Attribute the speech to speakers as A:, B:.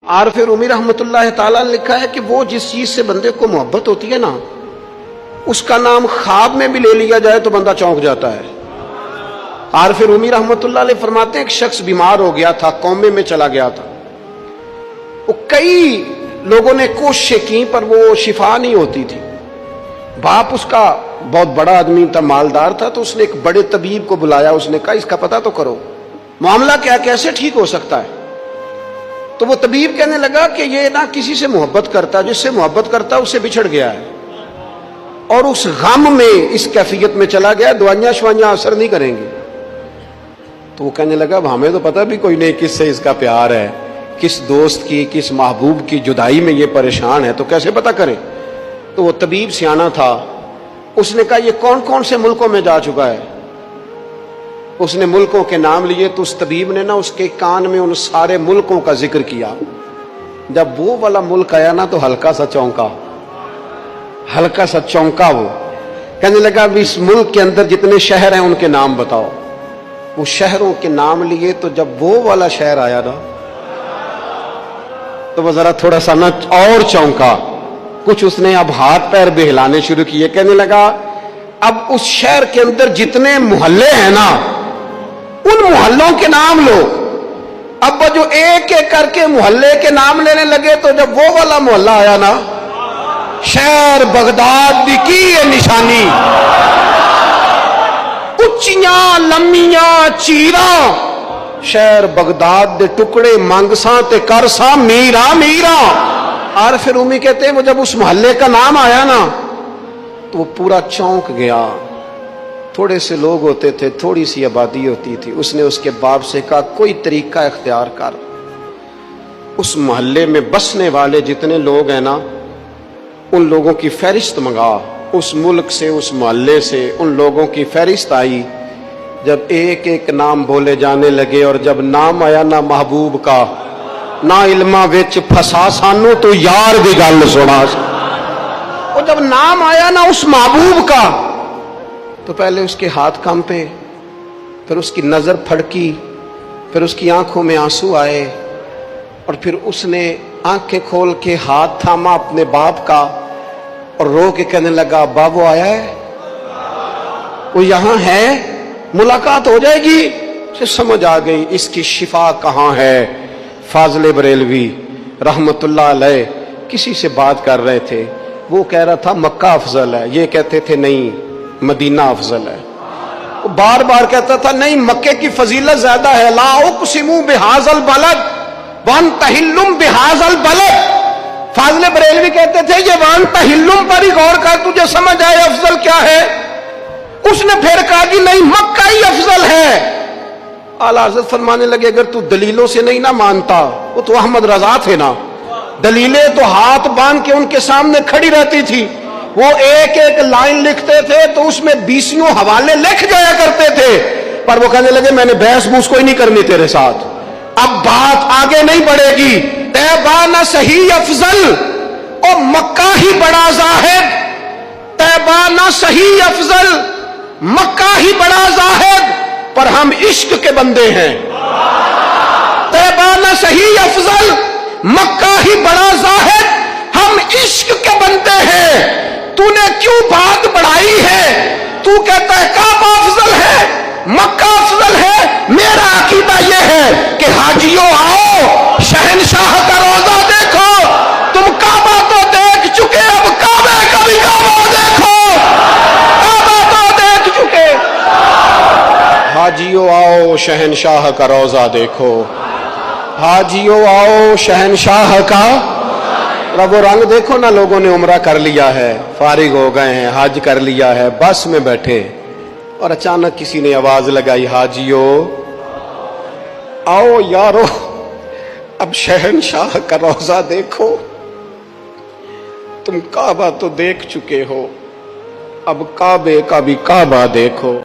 A: عارف رومی رحمتاللہ تعالیٰ نے لکھا ہے کہ وہ جس چیز سے بندے کو محبت ہوتی ہے نا، اس کا نام خواب میں بھی لے لیا جائے تو بندہ چونک جاتا ہے۔ عارف رومی رحمت اللہ علیہ فرماتے ہیں ایک شخص بیمار ہو گیا تھا، کومے میں چلا گیا تھا، وہ کئی لوگوں نے کوششیں کی پر وہ شفا نہیں ہوتی تھی۔ باپ اس کا بہت بڑا آدمی تھا، مالدار تھا، تو اس نے ایک بڑے طبیب کو بلایا، اس نے کہا اس کا پتہ تو کرو معاملہ کیا، کیسے ٹھیک ہو سکتا ہے۔ تو وہ طبیب کہنے لگا کہ یہ نہ کسی سے محبت کرتا، جس سے محبت کرتا اس سے بچھڑ گیا ہے، اور اس غم میں اس کیفیت میں چلا گیا، دوائیاں شوائیاں اثر نہیں کریں گی۔ تو وہ کہنے لگا اب ہمیں تو پتہ بھی کوئی نہیں کس سے اس کا پیار ہے، کس دوست کی، کس محبوب کی جدائی میں یہ پریشان ہے، تو کیسے پتہ کریں۔ تو وہ طبیب سیانا تھا، اس نے کہا یہ کون کون سے ملکوں میں جا چکا ہے۔ اس نے ملکوں کے نام لیے تو اس طبیب نے نا اس کے کان میں ان سارے ملکوں کا ذکر کیا۔ جب وہ والا ملک آیا نا تو ہلکا سا چونکا، ہلکا سا چونکا، وہ کہنے لگا اب اس ملک کے اندر جتنے شہر ہیں ان کے نام بتاؤ۔ وہ شہروں کے نام لیے تو جب وہ والا شہر آیا نا تو وہ ذرا تھوڑا سا نا اور چونکا، کچھ اس نے اب ہاتھ پیر بھی ہلانے شروع کیے، کہنے لگا اب اس شہر کے اندر جتنے محلے ہیں نا ان محلوں کے نام لو۔ اب جو ایک ایک کر کے محلے کے نام لینے لگے تو جب وہ والا محلہ آیا نا، شہر بغداد دی کی یہ نشانی، اچیاں لمیاں چیراں، شہر بغداد دے ٹکڑے منگساں تے کرساں میراں میراں۔ عارف رومی کہتے ہیں وہ جب اس محلے کا نام آیا نا تو وہ پورا چونک گیا۔ تھوڑے سے لوگ ہوتے تھے، تھوڑی سی آبادی ہوتی تھی، اس نے اس کے باپ سے کہا کوئی طریقہ اختیار کر، اس محلے میں بسنے والے جتنے لوگ ہیں نا ان لوگوں کی فہرست منگا۔ اس ملک سے، اس محلے سے ان لوگوں کی فہرست آئی۔ جب ایک ایک نام بولے جانے لگے اور جب نام آیا نا محبوب کا، نہ علماں وچ پھسا سانو تو یار دی گل سنا، اور جب نام آیا نا اس محبوب کا تو پہلے اس کے ہاتھ کانپے، پھر اس کی نظر پھڑکی، پھر اس کی آنکھوں میں آنسو آئے، اور پھر اس نے آنکھیں کھول کے ہاتھ تھاما اپنے باپ کا اور رو کے کہنے لگا بابو آیا ہے، وہ یہاں ہے، ملاقات ہو جائے گی۔ اسے سمجھ آ گئی اس کی شفا کہاں ہے۔ فاضل بریلوی رحمت اللہ علیہ کسی سے بات کر رہے تھے، وہ کہہ رہا تھا مکہ افضل ہے، یہ کہتے تھے نہیں مدینہ افضل ہے۔ وہ بار بار کہتا تھا نہیں مکے کی فضیلت زیادہ ہے، لا اقسم بہذا البلد وانت حل بہذا البلد۔ فاضل بریلوی کہتے تھے یہ وانت حل پر ہی غور کر، تجھے سمجھ آئے افضل کیا ہے۔ اس نے پھر کہا کہ نہیں مکہ ہی افضل ہے۔ اعلیٰ حضرت فرمانے لگے اگر تو دلیلوں سے نہیں نہ مانتا، وہ تو احمد رضا تھے نا، دلیلیں تو ہاتھ باندھ کے ان کے سامنے کھڑی رہتی تھی، وہ ایک ایک لائن لکھتے تھے تو اس میں 20 حوالے لکھ جایا کرتے تھے، پر وہ کہنے لگے میں نے بحث بوس کوئی نہیں کرنی تیرے ساتھ، اب بات آگے نہیں بڑھے گی۔ طیبہ نہ صحیح افضل اور مکہ ہی بڑا زاہد، طیبہ نہ صحیح افضل مکہ ہی بڑا زاہد، پر ہم عشق کے بندے ہیں۔ طیبہ نہ صحیح افضل مکہ ہی بڑا زاہد، ہم عشق کے بندے ہیں۔ تو نے کیوں بات بڑھائی ہے؟ تو کہتا ہے کعبہ افضل ہے، مکہ افضل ہے۔ میرا عقیدہ یہ ہے کہ حاجیوں آؤ شہنشاہ کا روضہ دیکھو، تم کعبہ تو دیکھ چکے، اب کعبے کا بھی کعبہ دیکھو، کعبہ تو دیکھ چکے۔ حاجیوں آؤ شہنشاہ کا روضہ دیکھو، حاجیوں آؤ شہنشاہ کا۔ اب وہ رنگ دیکھو نا، لوگوں نے عمرہ کر لیا ہے، فارغ ہو گئے ہیں، حج کر لیا ہے، بس میں بیٹھے اور اچانک کسی نے آواز لگائی حاجیوں آؤ یارو اب شہنشاہ کا روضہ دیکھو، تم کعبہ تو دیکھ چکے ہو، اب کعبے کا بھی کعبہ دیکھو۔